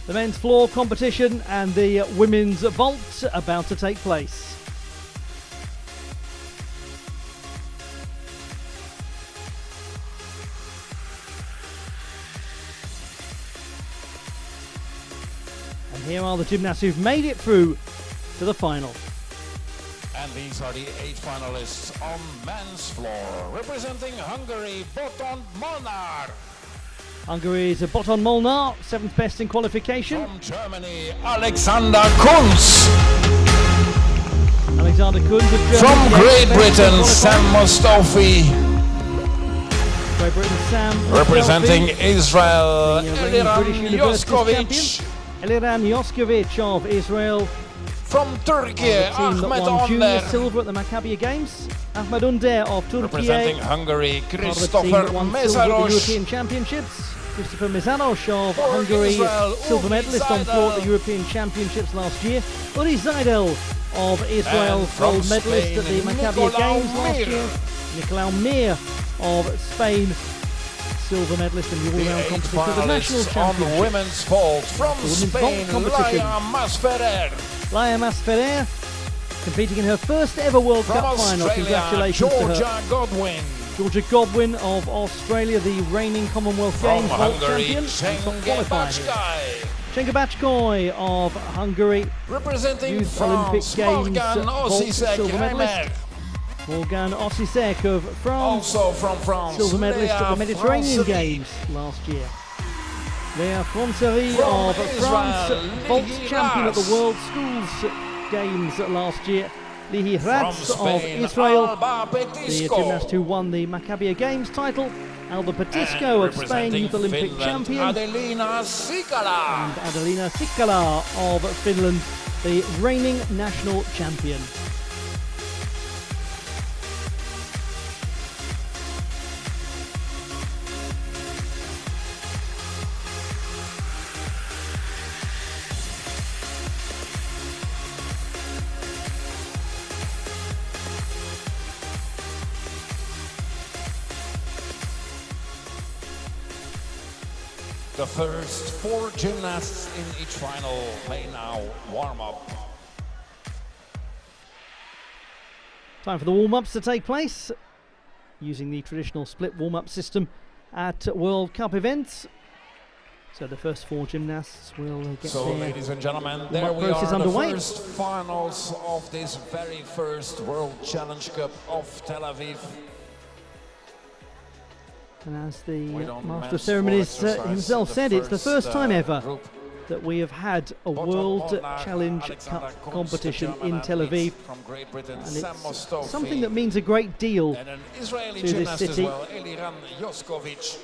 The men's floor competition and the women's vault about to take place. And here are the gymnasts who've made it through to the final. And these are the 8 finalists on men's floor. Representing Hungary, Boton Molnar. Hungary's Boton Molnar, 7th best in qualification. From Germany, Alexander Kunz. Alexander Kunz of Germany. From Great Britain, Sam Mostofi. Great Britain, Sam Representing Mostofi. Israel, The Eliran British University Yoskovic. champion. Eliran Yoskovic of Israel. From Turkey, The team that Ahmed won junior Önder. silver at the Maccabi Games. Ahmed Önder of Turkey. Representing Hungary, Part of the team Christopher that won silver at the Mészáros. European Championships. Christopher Mészáros of For Hungary, Israel, silver Uri medalist on floor at the Zaidel. European Championships last year. Uri Zaidel of Israel, And from gold medalist Spain, at the Maccabi Nicolau Games last Mir. year. Nicolau Mir of Spain, silver medalist in the The all-round 8 competition for the national finalists on championship. women's vault. From women's vault Spain, competition. Laia Masferrer. Laia Masferrer competing in her first ever World From Cup final. Australia, Congratulations to her. Georgia Godwin. Georgia Godwin of Australia, the reigning Commonwealth From Games vault Hungary, champion. and top qualifier here. Cenk Cenk Bachkoy of Hungary, Representing Youth Olympic France, Games Morgan vault Osisek silver medalist. Reimer. Morgan Osisek of France, Also from France, silver medalist at Léa the Mediterranean Francerie. Games last year. Léa Francerie From of France, Israel, vault Lihi champion at the Ras. World Schools Games last year. Lihi From Ras of Spain, Israel, Alba the Petisco. gymnast who won the Maccabi Games title. Alba Petisco of Spain, Youth Olympic Finland, champion. Adelina Sikala. And Adelina Sikala of Finland, the reigning national champion. The first 4 gymnasts in each final may now warm up. Time for the warm-ups to take place using the traditional split warm-up system at World Cup events. So the first 4 gymnasts will get So, their ladies and gentlemen, there we process are, underway. the first finals of this very first World Challenge Cup of Tel Aviv. And as the We don't Master of men's Ceremonies floor exercise, himself said, it's the first time ever group. that we have had a Boton World Molnar, Challenge Alexander Cup Kunz, competition the German in Tel athlete Aviv. from Great Britain, And Sam it's Mostofi. something that means a great deal And an Israeli to this gymnast as city. well, Eliran Yoskovic.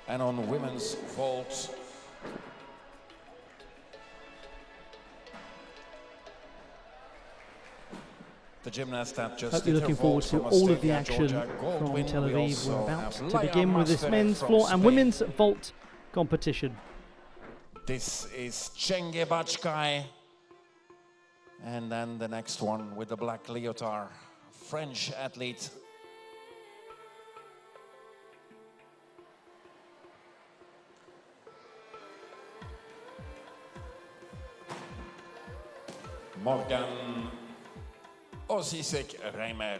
And on women's vault, the gymnast that just Hope you're looking forward to all of the action from Tel Aviv. We're about to begin with this men's floor and women's vault competition. This is Cenk Bachkoy. And then the next one with the black leotard, French athlete. Morgan Osisek Reimer.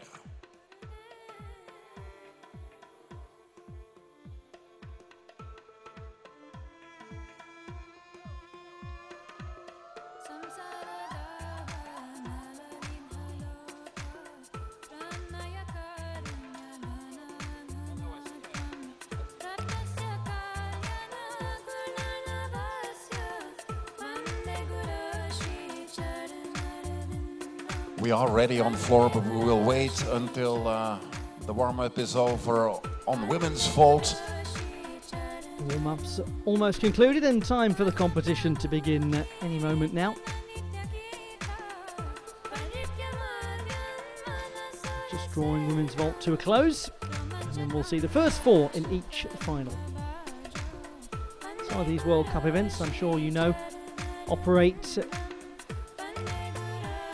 We are ready on floor, but we will wait until the warm-up is over on women's vault. Warm-ups almost concluded and time for the competition to begin any moment now. Just drawing women's vault to a close, and then we'll see the first 4 in each final. Some of these World Cup events, I'm sure you know, operate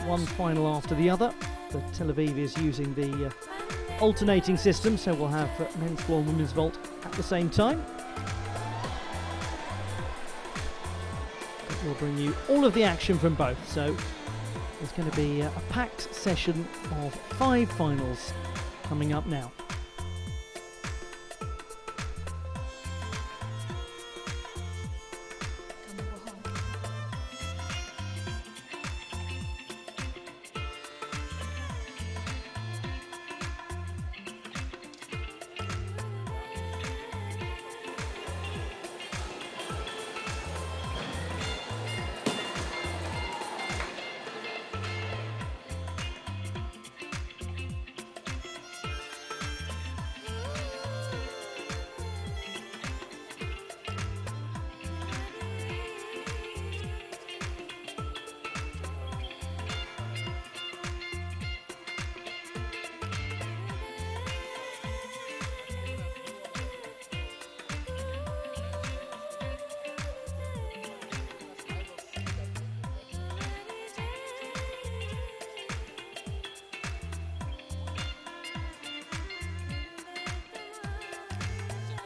one final after the other, but Tel Aviv is using the alternating system, so we'll have men's floor and women's vault at the same time. We'll bring you all of the action from both. So there's going to be a packed session of 5 finals coming up now.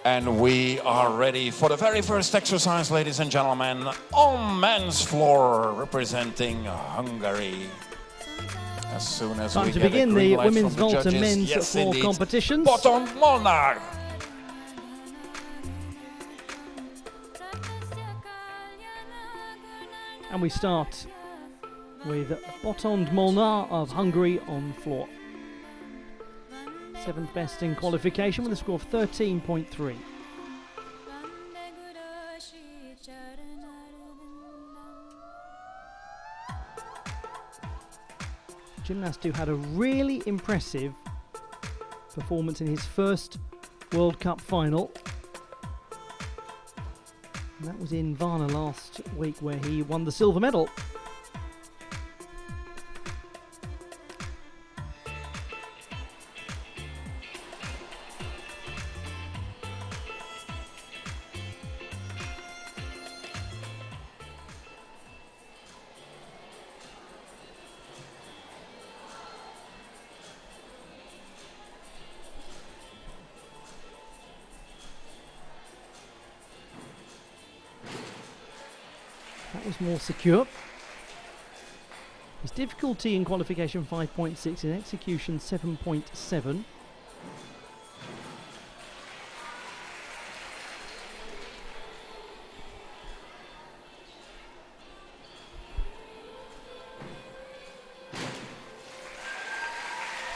And we are ready for the very first exercise, ladies and gentlemen, on men's floor, representing Hungary. As soon as time we to get begin a green the light women's from the vault and judges. men's Yes, floor indeed. competitions. Botond Molnár. And we start with Botond Molnár of Hungary on floor. 7th best in qualification with a score of 13.3. Gymnast who had a really impressive performance in his first World Cup final. And that was in Varna last week, where he won the silver medal. That was more secure. His difficulty in qualification 5.6, in execution 7.7.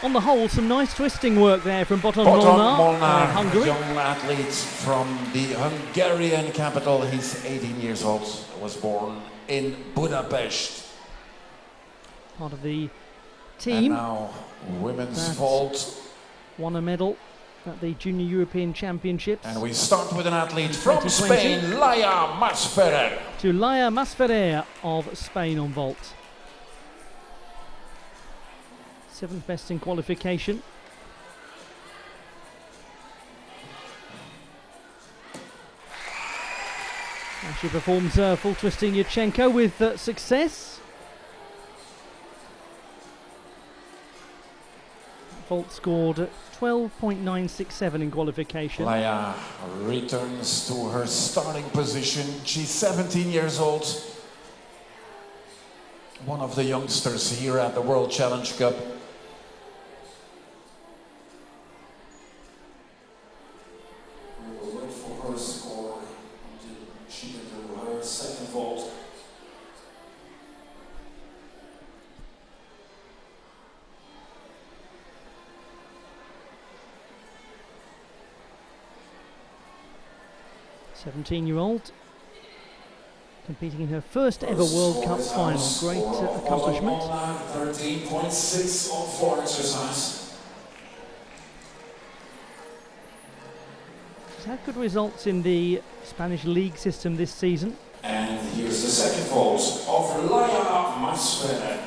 On the whole, some nice twisting work there from Botond Molnár, Hungary. Young athlete from the Hungarian capital. He's 18 years old, was born in Budapest. Part of the And team. now women's vault. Won a medal at the Junior European Championships. And we start with an athlete from 2020. Spain, Laia Masferrer. To Laia Masferrer of Spain on vault. 7th best in qualification. And she performs full twisting Yurchenko with success. Vault scored 12.967 in qualification. Laia returns to her starting position. She's 17 years old. One of the youngsters here at the World Challenge Cup. We'll wait for her score until she can do her second vault. A 17-year-old competing in her first ever World Cup final. Great accomplishment. 13.6 on floor exercise. She's had good results in the Spanish league system this season. And here's the second vault of Laia Masferrer.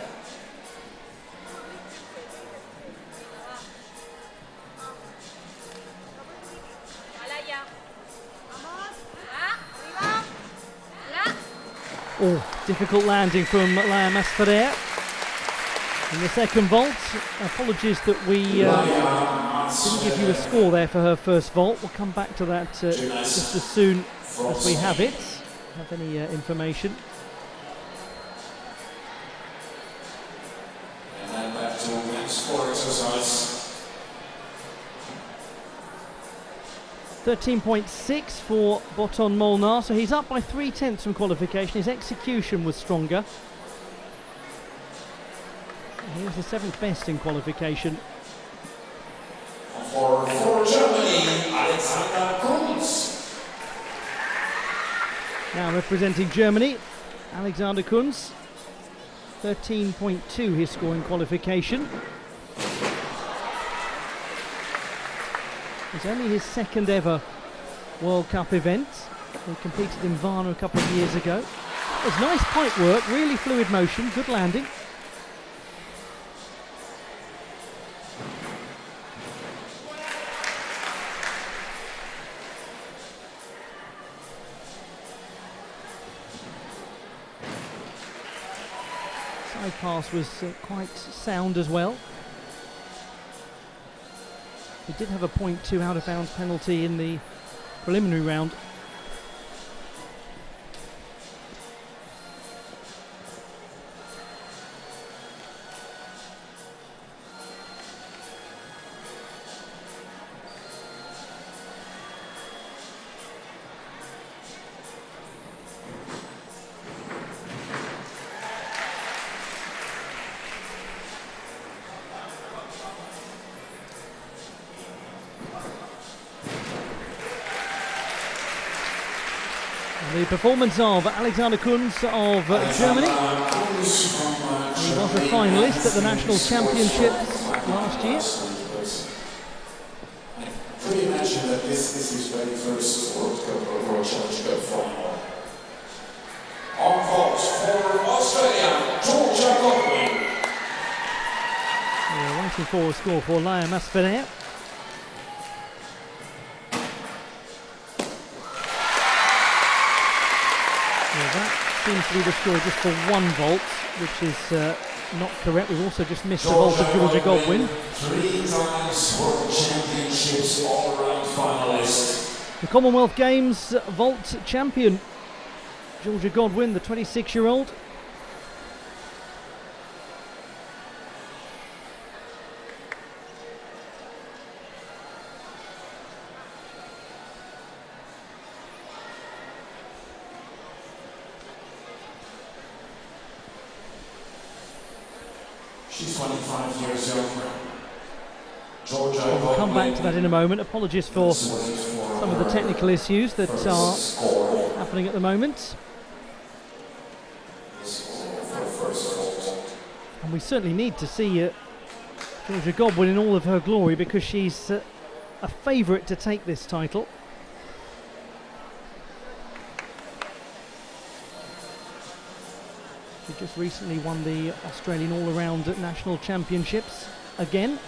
Oh, difficult landing from Laia Masferrer. In the second vault, apologies that we didn't give you a score there for her first vault. We'll come back to that just as soon as we have any information. Score exercise. 13.6 for Boton Molnar, so he's up by 3/10 from qualification. His execution was stronger. He was the 7th best in qualification. For Germany, Alexander Kunz. Now representing Germany, Alexander Kunz. 13.2 his score in qualification. It's only his 2nd ever World Cup event. He competed in Varna a couple of years ago. It was nice pipe work, really fluid motion, good landing. Side pass was quite sound as well. He did have a 0.2 out of bounds penalty in the preliminary round. The performance of Alexander Kunz of Germany. He was a finalist at the National Championships last year. I could imagine that this is his very first World Cup or World Challenge Cup final. On vault for Australia, Georgia Godwin. We're waiting for a score for Laia Masferrer. Seems to be the score just for 1 vault, which is not correct. We've also just missed the vault of Georgia Godwin. 3 times World Championships all-round finalist. The Commonwealth Games vault champion, Georgia Godwin, the 26-year-old. She's 25 years young. Georgia. We'll come back to that in a moment. Apologies for some of the technical issues that are happening at the moment. And we certainly need to see Georgia Godwin in all of her glory, because she's a favourite to take this title. She just recently won the Australian all-around national championships again.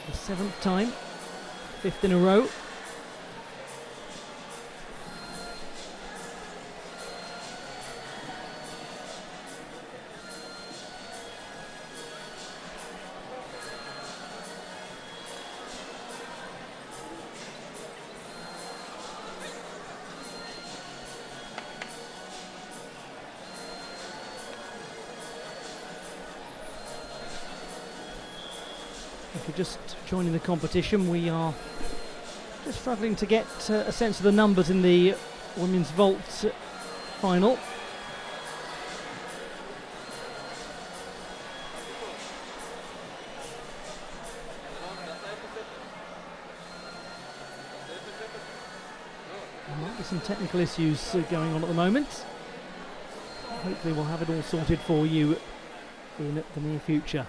The 7th time, 5th in a row. If you're just joining the competition, we are just struggling to get a sense of the numbers in the women's vault final. There might be some technical issues going on at the moment. Hopefully we'll have it all sorted for you in the near future.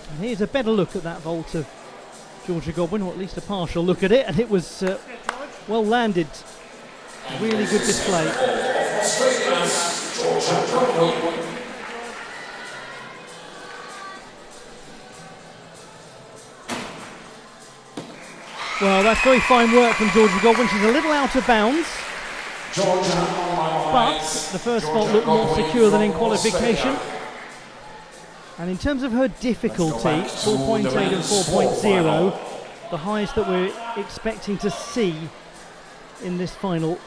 And here's a better look at that vault of Georgia Godwin, or at least a partial look at it, and it was well landed. Really good display. Well, that's very fine work from Georgia Godwin. She's a little out of bounds. But the first vault looked more secure than in qualification. And in terms of her difficulty, 4.8 and 4.0, the highest that we're expecting to see in this final.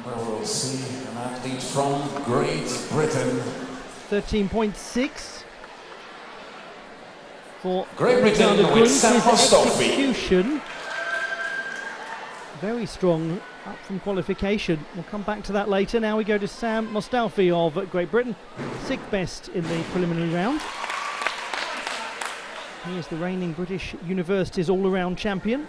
We'll see an athlete from Great Britain. 13.6 for Great Britain with Sam Mostofi. Execution. Very strong up from qualification. We'll come back to that later. Now we go to Sam Mostofi of Great Britain, 6th best in the preliminary round. He is the reigning British Universities all-around champion.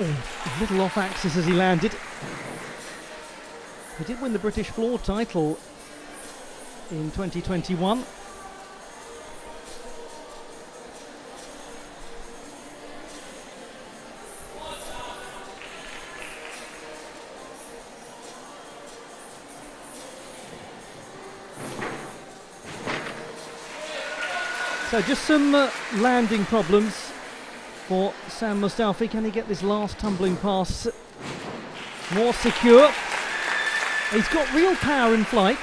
A little off axis as he landed. He did win the British floor title in 2021. So just some landing problems for Sam Mostofi. Can he get this last tumbling pass more secure? He's got real power in flight.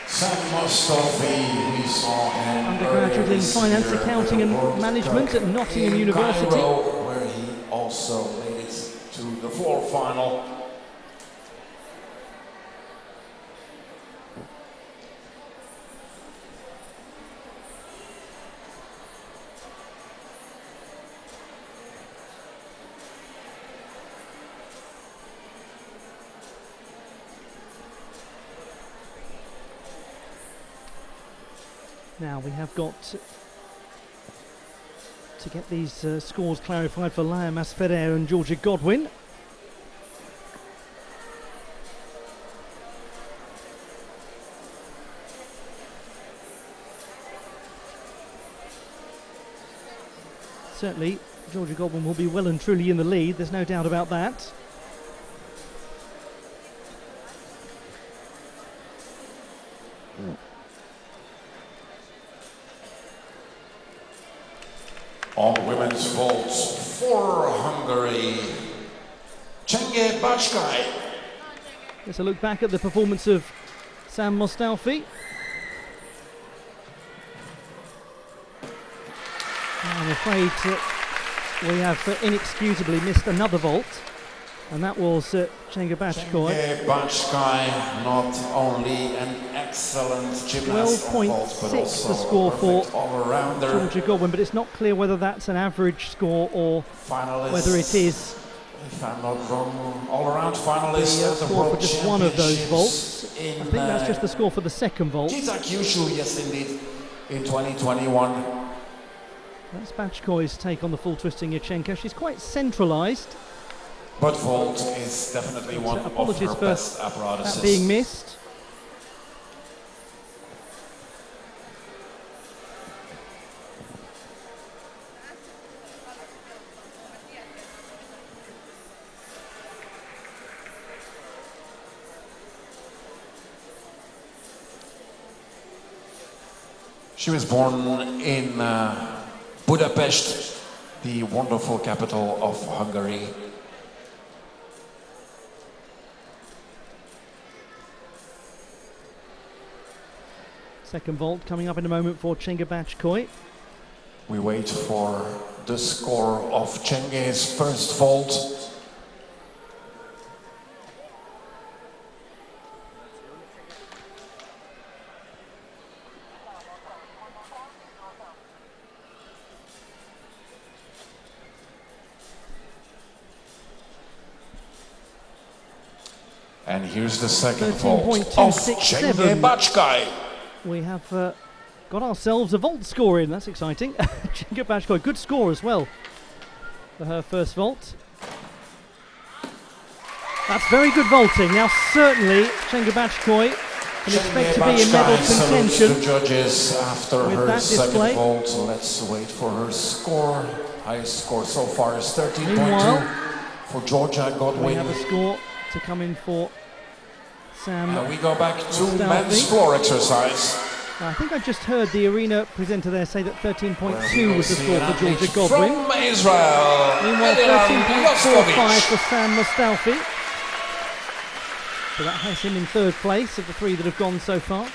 Sam Mostofi, we saw him undergraduate in finance, accounting and management at Nottingham University, Cairo, where he also made it to the floor final. Now we have got to get these scores clarified for Laia Masferrer and Georgia Godwin. Certainly Georgia Godwin will be well and truly in the lead, there's no doubt about that. On women's vaults for Hungary, Cenge Bacskay. Let's a look back at the performance of Sam Mostofi. I'm afraid we have inexcusably missed another vault, and that was Cenge Bacskay. Cenge Bacskay, not only an excellent gymnast on vaults, but 12.6 also the score for all-rounder. Georgia Godwin, but it's not clear whether that's an average score or Finalist, whether it is if I'm not wrong, all-around finalist the at the score World for just one of those vaults. Championships I think that's just the score for the second vault. Kyushu, yes indeed, in 2021. That's Bacskay's take on the full twisting Yurchenko. She's quite centralised. But vault is definitely one of apologies her for best apparatuses. that being missed. She was born in Budapest, the wonderful capital of Hungary. Second vault coming up in a moment for Cenge Bacskay. We wait for the score of Cenge's first vault. And here's the second vault of Cenge Bacskay. We have got ourselves a vault score in, that's exciting. Cenge Bacskay, good score as well. for her first vault. That's very good vaulting. Now certainly Chenga-Bachkoy can expect to be in medal contention the judges after with her that second display. vault. Let's wait for her score. Highest score so far is 13.2 for Georgia Godwin. We have a score to come in for Sam. And we go back to Stalfi. men's floor exercise. I think I just heard the arena presenter there say that 13.2 was the score for Georgia From Godwin. Israel, Meanwhile, Eliran 13.45 for Yoskovic. Sam Mustalfi. So that has him in third place of the three that have gone so far.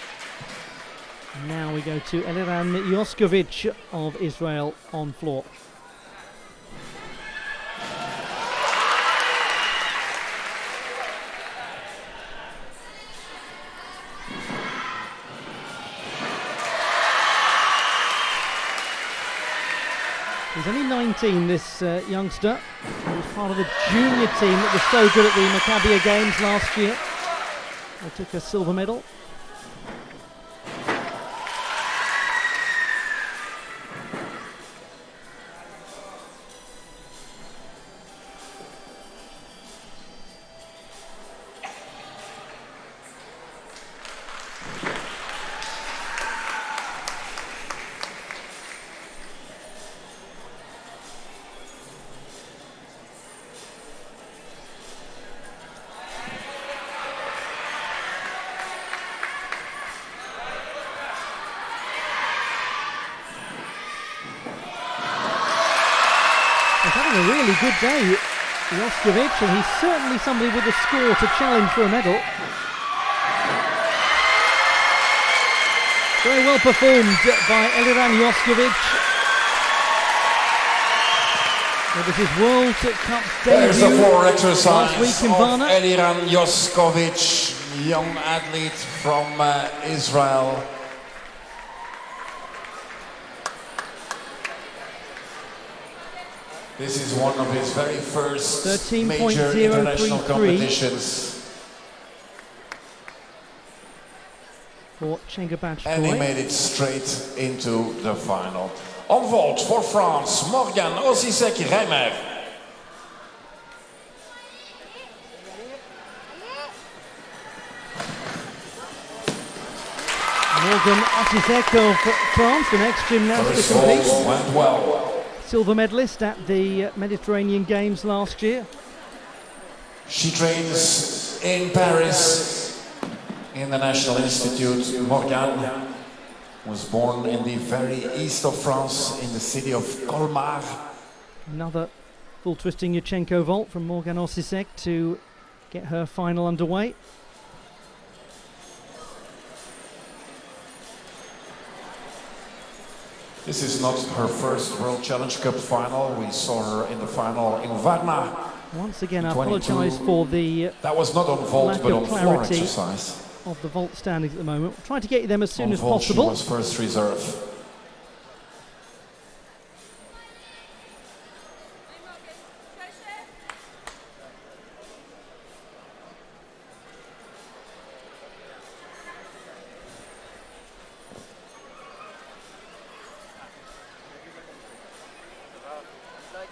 Now we go to Eliran Yoskovic of Israel on floor. He's only 19, this youngster. He was part of the junior team that was so good at the Maccabi Games last year. They took a silver medal. He's having a really good day, Yoskovic, and he's certainly somebody with a score to challenge for a medal. Very well performed by Eliran Yoskovic. It was his World Cup There's a debut floor exercise last week in of Varna. Eliran Yoskovic, young athlete from Israel. This is one of his very first major international 13.033 competitions. For Chenga-Bachkoy. And he made it straight into the final. On vault for France, Morgan Osisek-Reimer. Morgan Osisek of France, the next gymnast First to vault compete. went well. Silver medalist at the Mediterranean Games last year. She trains in Paris in the National Institute. Morgan was born in the very east of France in the city of Colmar. Another full twisting Yurchenko vault from Morgan Osisek to get her final underway. This is not her first World Challenge Cup final. We saw her in the final in Varna. Once again, I apologise for the That was not on vault, lack but of on floor clarity exercise. of the vault standings at the moment. We'll try to get you them as soon On as vault, possible. she was first reserve.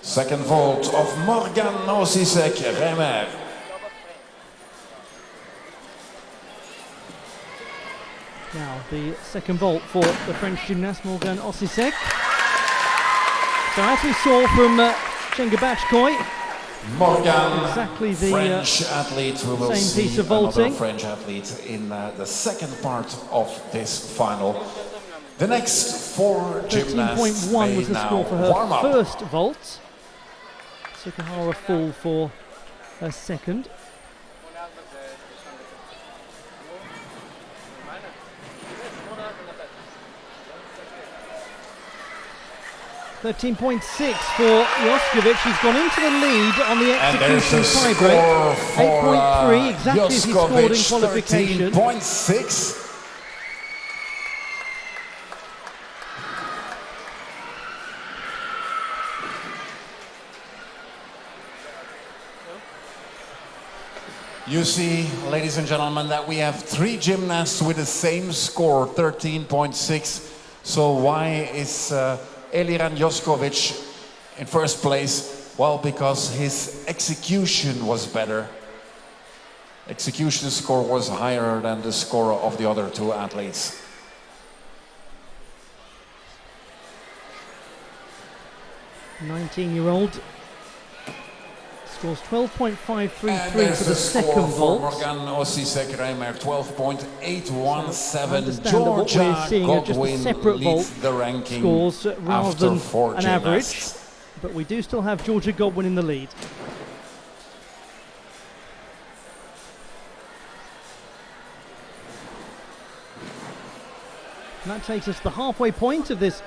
Second vault of Morgan Osisek-Reimer. Now the second vault for the French gymnast Morgan Osisek. So as we saw from Chenga-Bachkoy, Morgan, exactly the French athlete, we will same see piece of another vaulting. French athlete in the second part of this final. The next four gymnasts 13.1 may was the now score for her warm up. first vault. Sukahara full for her second. .13.6 for Yoskovic. She's gone into the lead on the And there's execution a tiebreak. score for 8.3, exactly as he scored in Yoskovic, qualification. 13.6. You see, ladies and gentlemen, that we have three gymnasts with the same score, 13.6. So why is Eliran Yoskovic in first place? Well, because his execution was better. Execution score was higher than the score of the other two athletes. The 19-year-old scores 12.533 for the second vault. Morgan Osisek-Reimer, 12.817. So what we're seeing are just Godwin separate vault leads the ranking scores rather than four an average. gymnasts. But we do still have Georgia Godwin in the lead. And that takes us to the halfway point of this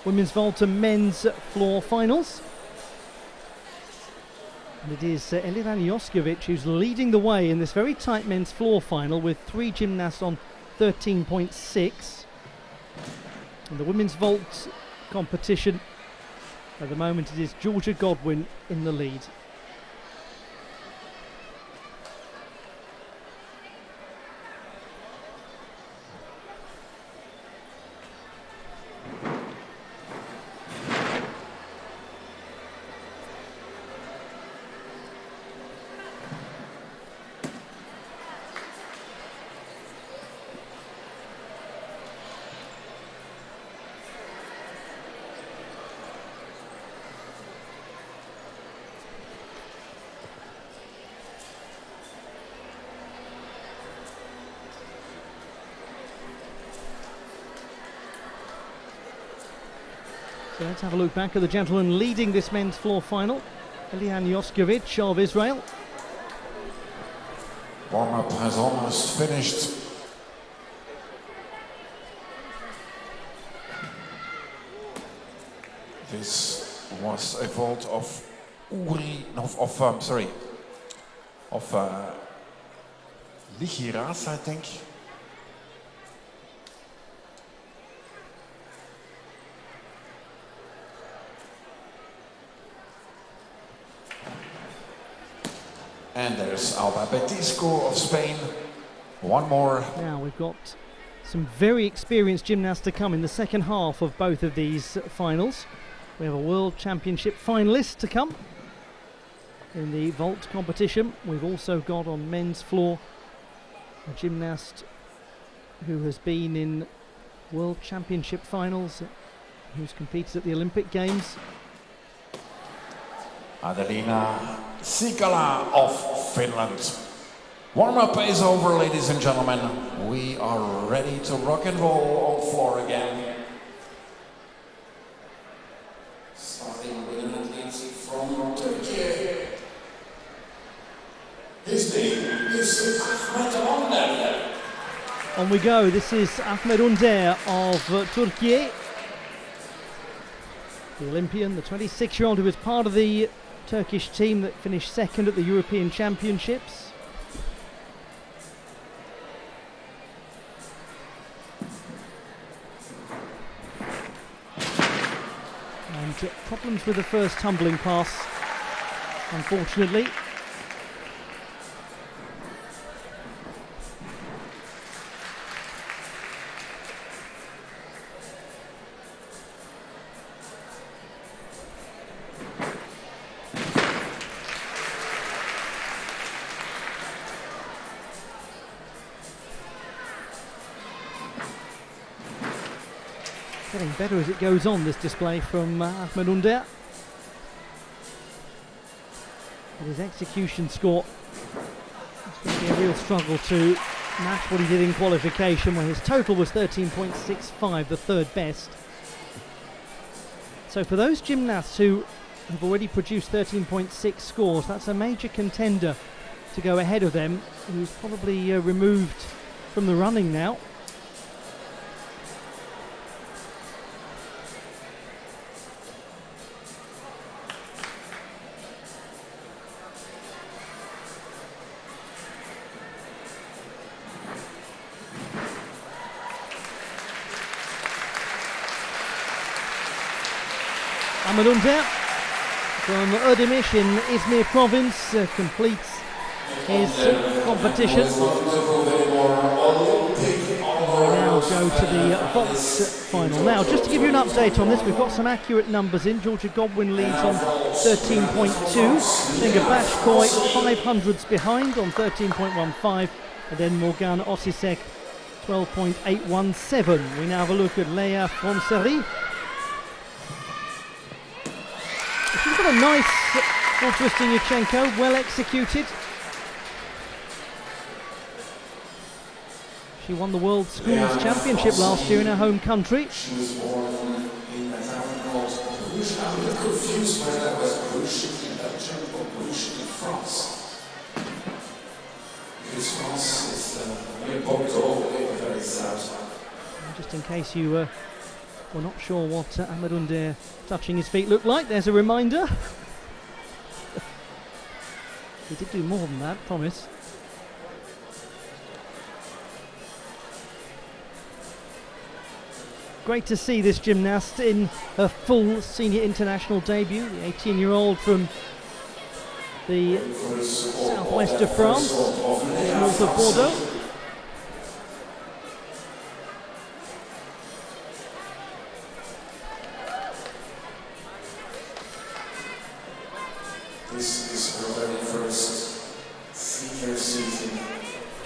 women's vault and men's floor finals. And it is Elena Joskovic who's leading the way in this very tight men's floor final with 3 gymnasts on 13.6. And the women's vault competition, at the moment it is Georgia Godwin in the lead. So let's have a look back at the gentleman leading this men's floor final, Elian Joskovic of Israel. Warm-up has almost finished. This was a vault of Ligiras, I think. And there's Alba Betisco of Spain. One more. Now we've got some very experienced gymnasts to come in the second half of both of these finals. We have a World Championship finalist to come in the vault competition. We've also got on men's floor a gymnast who has been in World Championship finals, who's competed at the Olympic Games. Adelina Sikala of Finland. Warm-up is over, ladies and gentlemen. We are ready to rock and roll on floor again. Starting with an athlete from Turkey. His name is Ahmet Önder. On we go. This is Ahmet Önder of Turkey. The Olympian, the 26-year-old who was part of the Turkish team that finished second at the European Championships. And problems with the first tumbling pass, unfortunately. Getting better as it goes on, this display from Ahmet Önder. But his execution score, it's going to be a real struggle to match what he did in qualification, where his total was 13.65, the third best. So for those gymnasts who have already produced 13.6 scores, that's a major contender to go ahead of them, who's probably removed from the running now. Ahmet Önder from Ödemiş in Izmir province completes his competition. We're now go to the vault final. Now, just to give you an update on this, we've got some accurate numbers in. Georgia Godwin leads on 13.2. Singer Bashkoy 500s behind on 13.15. And then Morgan Osisek 12.817. We now have a look at Leia Fonserie. She's got a nice full twisting Yurchenko, well executed. She won the World Schools Championship last year in her home country. She was born in a town called Bruges. I'm a little confused whether that was Bruges in Belgium or Bruges in France. Because France is near Bordeaux, in the very south. Just in case you were not sure what Ahmed Under touching his feet looked like, there's a reminder. He did do more than that, promise. Great to see this gymnast in her full senior international debut, the 18-year-old from the southwest of France, north of Bordeaux. This is her very first senior season.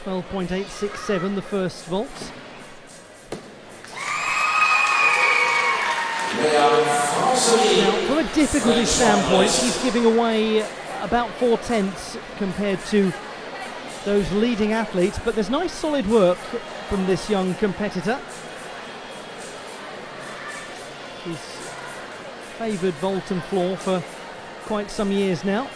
12.867, the first vault. Now, from a difficulty standpoint, he's giving away about 4/10 compared to those leading athletes, but there's nice solid work from this young competitor. She's favoured vault and floor for quite some years now.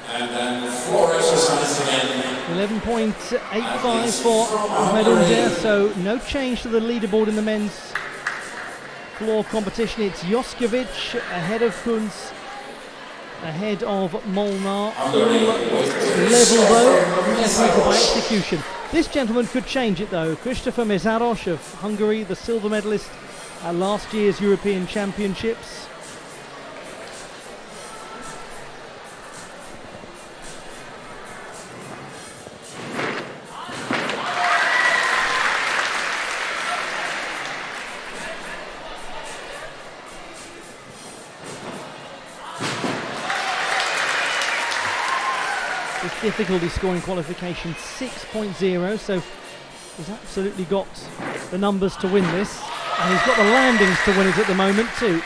And then floor exercise again. 11.85 for Ahmed Under, so no change to the leaderboard in the men's floor competition. It's Joskovic ahead of Kunz, ahead of Molnar, all level though, separated by execution. This gentleman could change it though. Christopher Mészáros of Hungary, the silver medalist at last year's European Championships. Difficulty scoring qualification 6.0, so he's absolutely got the numbers to win this, and he's got the landings to win it at the moment too.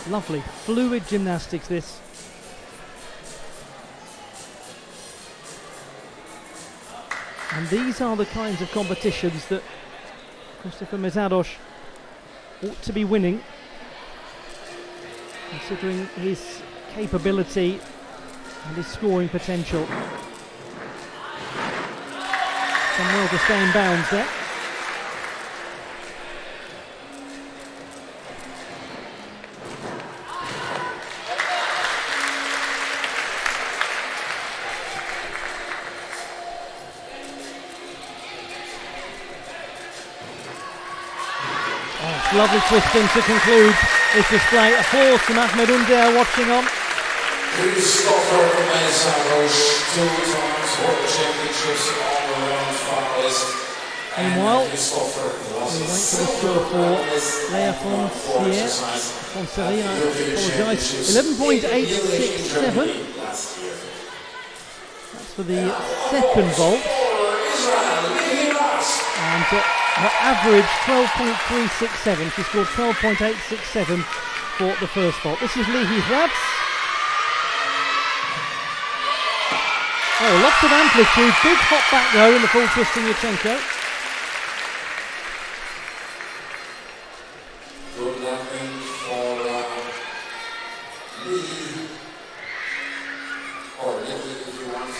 Lovely, fluid gymnastics this. And these are the kinds of competitions that Christopher Mészáros ought to be winning, considering his capability and his scoring potential. Some well to stay in bounds there. Oh, lovely twisting to conclude this display. Applause from Ahmed Under watching on. Christopher Mészáros, 2 times World Championships on the round finalist. Meanwhile, we wait for the score for Leia Fonserie, I apologise. 11.867. That's for the second vault. And her average 12.367. She scored 12.867 for the first vault. This is Lihi Hrabs. Oh, lots of amplitude, big hop back row in the full twisting Yurchenko. Good landing for Lee. Or Lee if you want.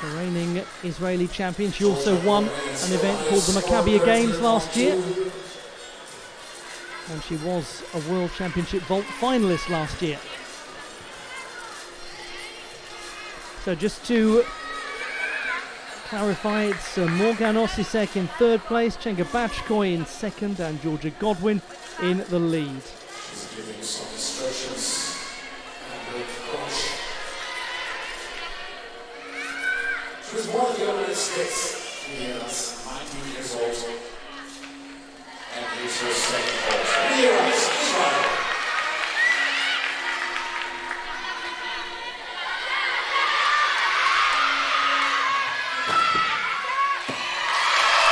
The reigning Israeli champion. She also won an event called the Maccabi Games last year. And she was a World Championship vault finalist last year. So just to clarify, it's Morgan Osisek in third place, Chenga Bachkoy in second, and Georgia Godwin in the lead. She's giving some instructions and with coach. She was born in the United States. She is 19 years old and is her second vault. Israel.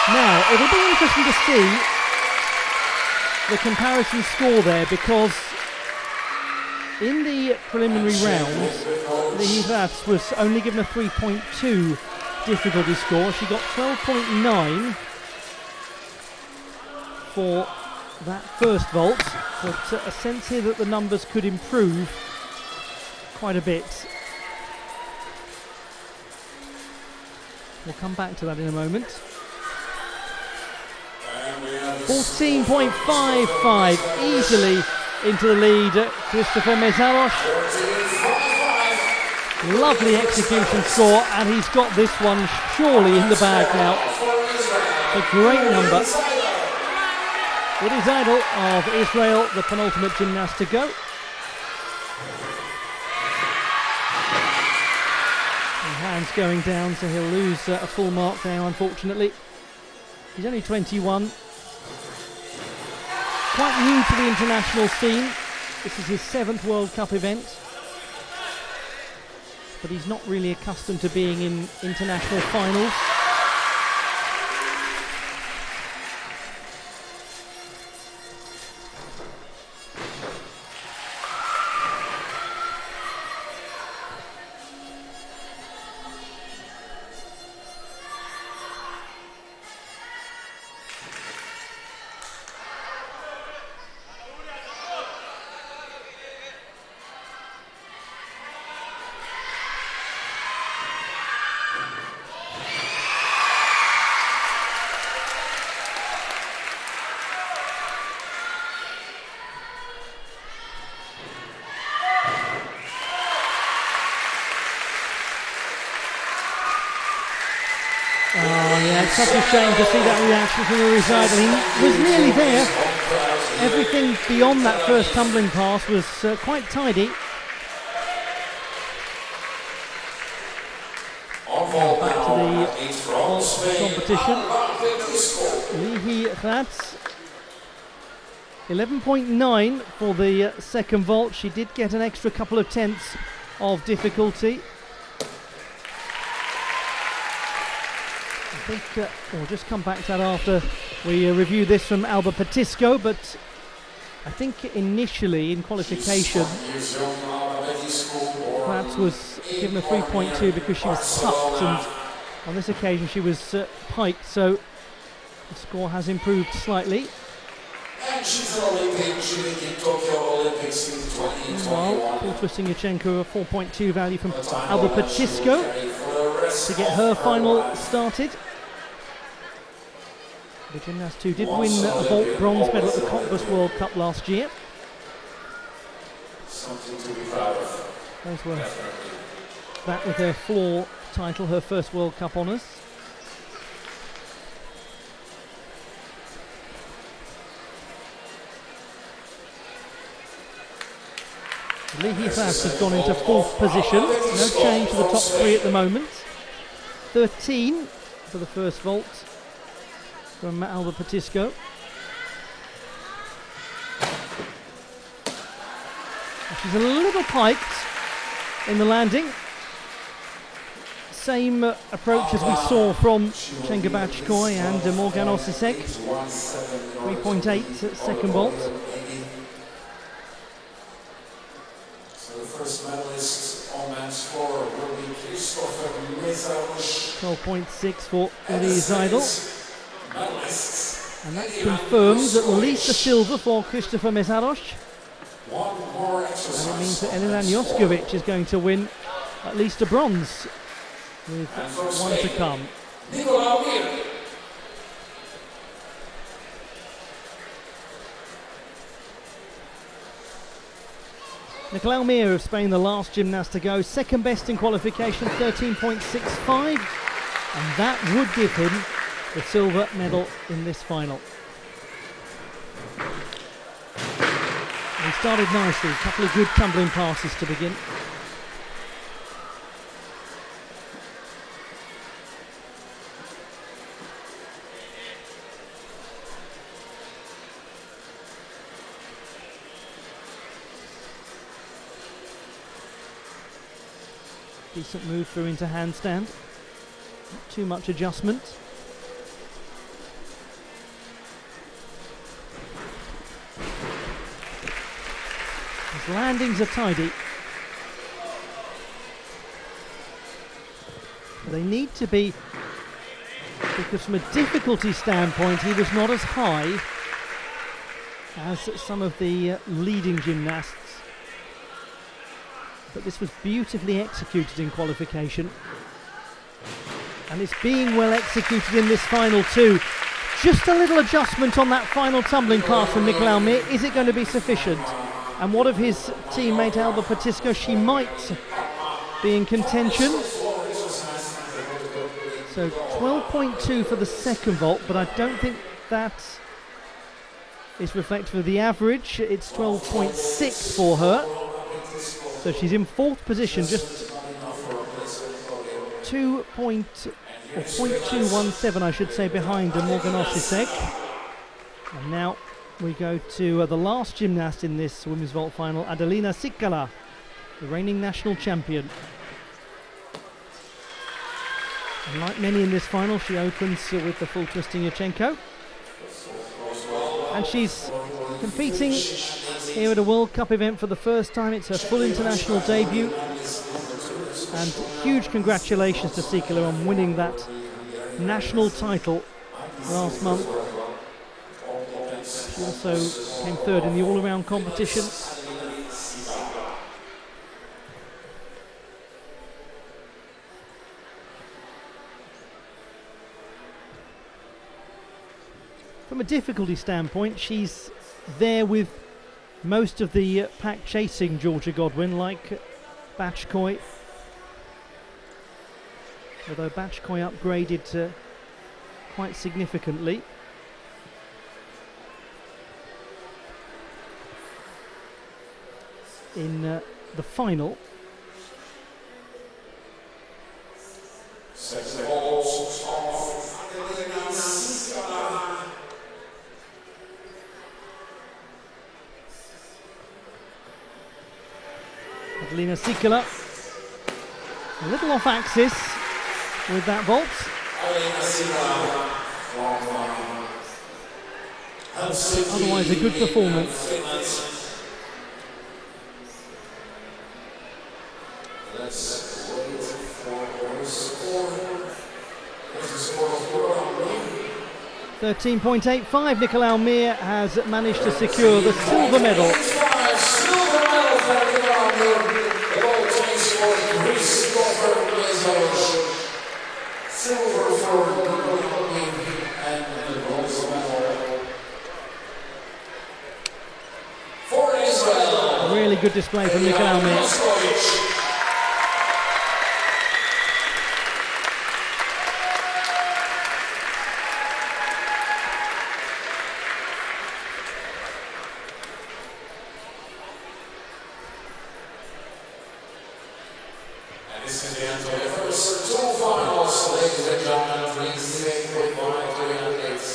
Now, it'll be interesting to see the comparison score there, because in the preliminary rounds, Lihi Vats was only given a 3.2 difficulty score. She got 12.9 for that first vault, but a sense here that the numbers could improve quite a bit. We'll come back to that in a moment. 14.55 easily into the lead. Christopher Mezaros. Lovely execution score, and he's got this one surely in the bag now. A great number. It is Idol of Israel, the penultimate gymnast to go. And hands going down, so he'll lose a full mark now, unfortunately. He's only 21. Quite new to the international scene. This is his 7th World Cup event. But he's not really accustomed to being in international finals. It's such a shame to see that reaction from the recital. He was nearly there. Everything beyond that first tumbling pass was quite tidy. Back to the vault competition. Lihi Vats, 11.9 for the second vault. She did get an extra couple of tenths of difficulty. I think we'll just come back to that after we review this from Alba Petisco, but I think initially in qualification Vats was given a 3.2 because she was tucked, and on this occasion she was piked, so the score has improved slightly. And she's an Olympic, she did in Tokyo Olympics in 2021. Meanwhile, Paul Twisting-Yachenko, a 4.2 value from Alba Petisco to get her final started. The gymnast who did win a vault bronze medal at the Cottbus World Cup last year. Something to be proud of. Those were that with her floor title, her first World Cup honours. Lihi Vats has gone into 4th position. No change to the top 3 at the moment. 13 for the first vault from Alba Petisco. She's a little piked in the landing. Same approach as we saw from Chenga Bachkoy and Morgan Osisek. 3.8 second vault. So the first medalist on men's floor will be Christopher Mezaros. 12.6 for Lihi Idol. And that confirms at least a silver for Christopher Mezaros. And it means that Elilan Joskovic is going to win at least a bronze, with one to come. Nicolau Mir of Spain, the last gymnast to go, second best in qualification, 13.65. and that would give him the silver medal in this final. He started nicely, a couple of good tumbling passes to begin. Decent move through into handstand. Not too much adjustment. His landings are tidy. They need to be, because from a difficulty standpoint he was not as high as some of the leading gymnasts. But this was beautifully executed in qualification, and it's being well executed in this final too. Just a little adjustment on that final tumbling pass from Nicolas Almir. Is it going to be sufficient? And what of his teammate Alba Patisco? She might be in contention. So 12.2 for the second vault, but I don't think that is reflective of the average. It's 12.6 for her. So she's in fourth position, just 0.217, I should say, behind Morgan Osisek. And now we go to the last gymnast in this women's vault final, Adelina Sikala, the reigning national champion. And like many in this final, she opens with the full twisting Yurchenko. And she's competing here at a World Cup event for the first time. It's her full international debut. And huge congratulations to Sikala on winning that national title last month. She also came third in the all-around competition. From a difficulty standpoint, she's there with most of the pack chasing Georgia Godwin, like Bachkoy. Although Bachkoy upgraded quite significantly. In the final. Adelina Sikala, a little off axis with that vault. Otherwise a good performance. Let's wait for the score. 13.85, Nicolas Almir has managed to secure the silver medal. Silver medal for Nicolas Almir. The gold takes for Christopher Mezaros. Silver for Nicolas Almir and the bronze medal for Israel. A really good display from Nicolas Almir. This is the end of the first two finals, ladies and gentlemen. We say goodbye to the athletes,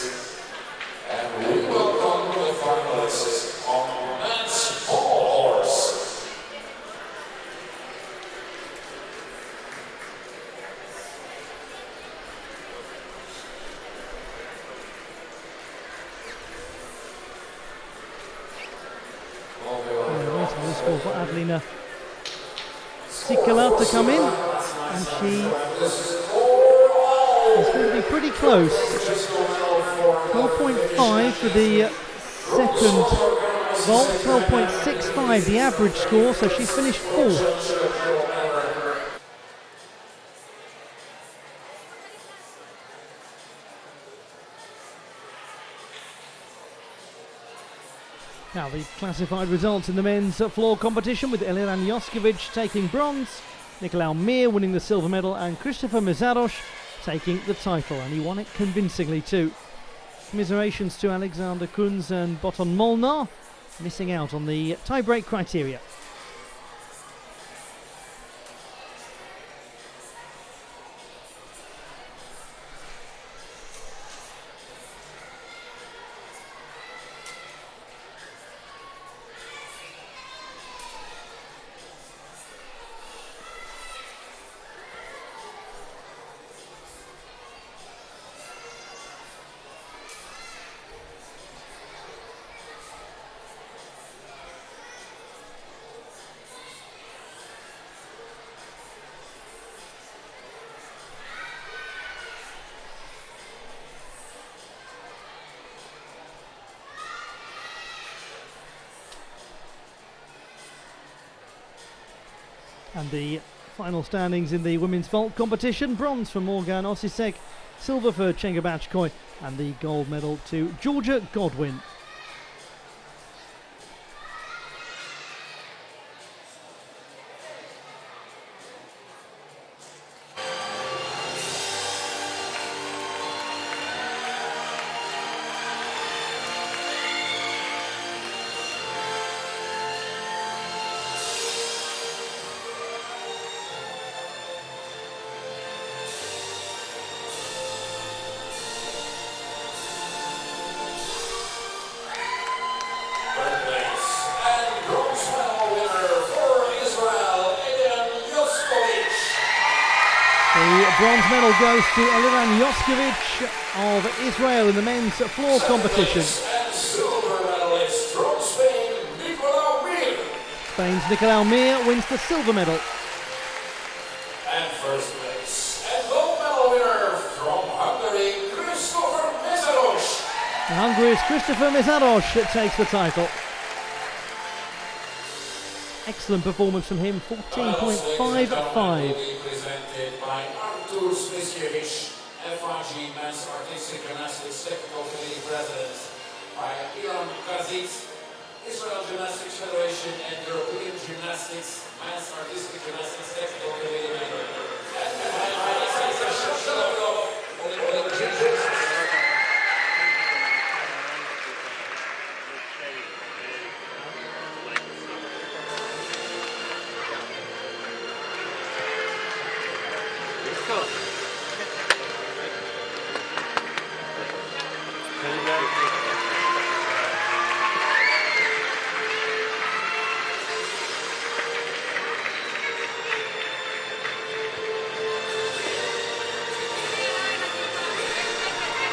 and we welcome the finalists on men's pole horse. Waiting on the score for Adelina Sikala to come in, and she is going to be pretty close. 12.5 for the second vault, 12.65 the average score, so she's finished fourth. Now the classified results in the men's floor competition, with Eliran Joskovic taking bronze, Nicolas Almir winning the silver medal, and Christopher Mezaros taking the title, and he won it convincingly too. Commiserations to Alexander Kunz and Boton Molnar, missing out on the tie-break criteria. And the final standings in the women's vault competition: bronze for Morgan Osisek, silver for Chenga Bachkoy, and the gold medal to Georgia Godwin. Bronze medal goes to Eliran Yoskovic of Israel in the men's floor competition. And silver medalist from Spain, Nicolau Mir. Spain's Nicolau Mir wins the silver medal. And first place and gold medal winner from Hungary, Christopher Mesaros. Hungary's Christopher Mesaros takes the title. Excellent performance from him, 14.55. Presented by Artur Smiskiewicz, FIG Men's Artistic Gymnastics Technical Committee President, by Ilan Kazic, Israel Gymnastics Federation and European Gymnastics Men's Artistic Gymnastics Technical Committee member, and by Alexander Shilov.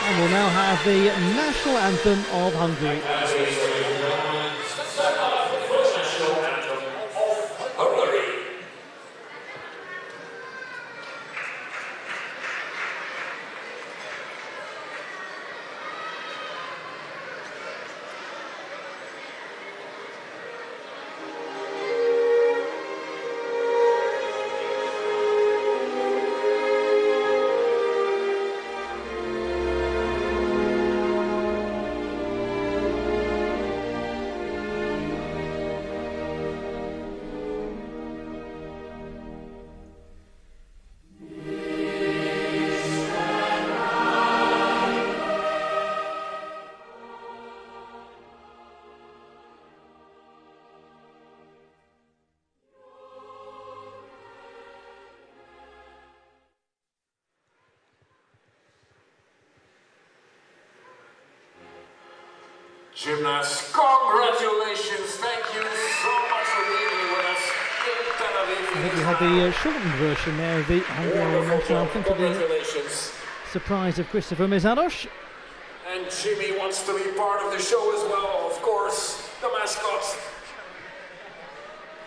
And we'll now have the national anthem of Hungary. Gymnasts, congratulations. Thank you so much for being with us in Tel Aviv. I think we had the shortened version there of the Hungarian national anthem to the surprise of Christopher Mesaros. And Jimmy wants to be part of the show as well, of course, the mascot.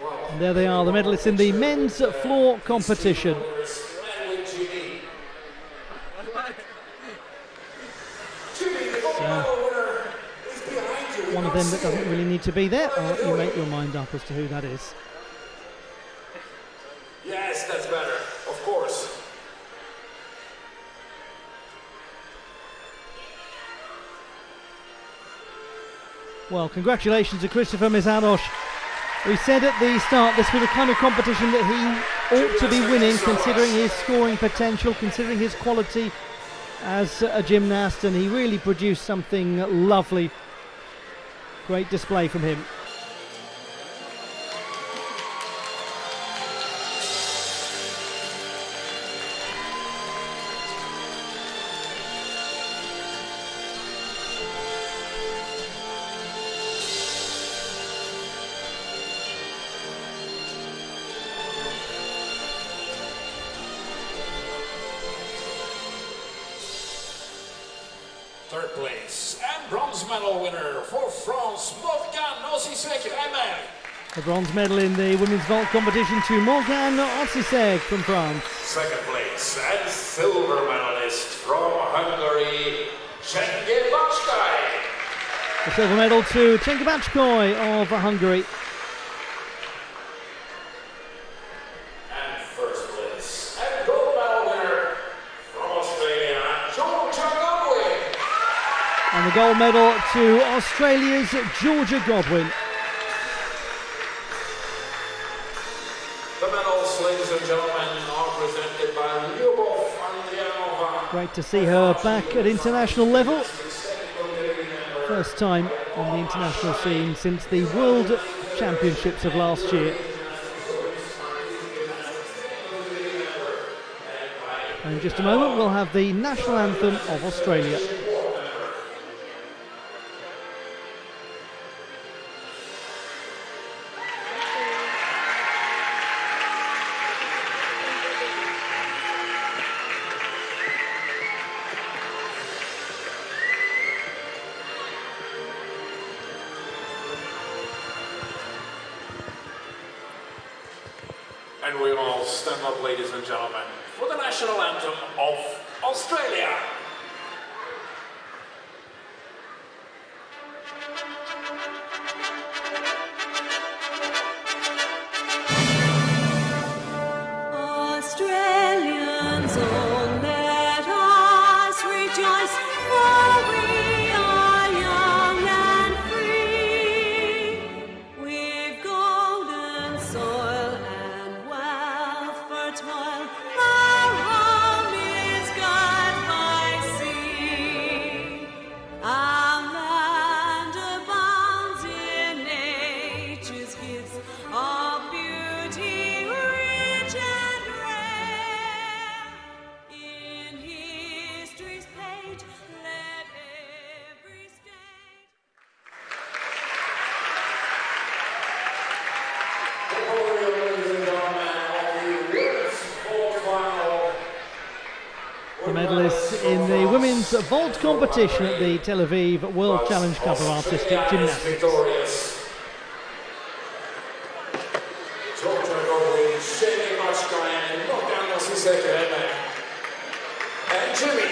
Wow. And there they are, the medalists in the men's floor competition. One of them that doesn't really need to be there. I'll let you make your mind up as to who that is. Yes, that's better, of course. Well, congratulations to Christopher Mesaros We said at the start this was the kind of competition that he ought to be winning, considering his scoring potential, considering his quality as a gymnast, and he really produced something lovely. Great display from him. Third place and bronze medal winner for France, Morgane Ossisek-Reimer. The bronze medal in the women's vault competition to Morgane Ossisek from France. Second place and silver medalist from Hungary, Cengiz Bacskay. The silver medal to Cengiz Bacskay of Hungary. And first place and gold medal winner from Australia, Georgia Godwin. And the gold medal to Australia's Georgia Godwin. The medals, ladies and gentlemen, are presented by Lyubov Andrianova. Great to see her back at international level. First time on the international scene since the World Championships of last year. And in just a moment we'll have the national anthem of Australia. And we all stand up, ladies and gentlemen, for the national anthem of Australia. Australians, oh, let us rejoice, for we are young and free. We've golden soil and wealth fertile. Our home is God by sea. Our land abounds in nature's gifts of beauty rich and rare. In history's page, let every state. The medalists in the women's vault competition at the Tel Aviv World Challenge Cup of Artistic Gymnastics. Victorious. Georgia Godwin, Cengiz Bacskay, and Morgane Ossisek-Reimer. And Jimmy.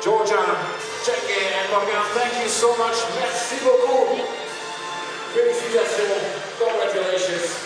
Georgia, Cengiz, and Morgane, thank you so much. Merci beaucoup. Félicitations. Congratulations.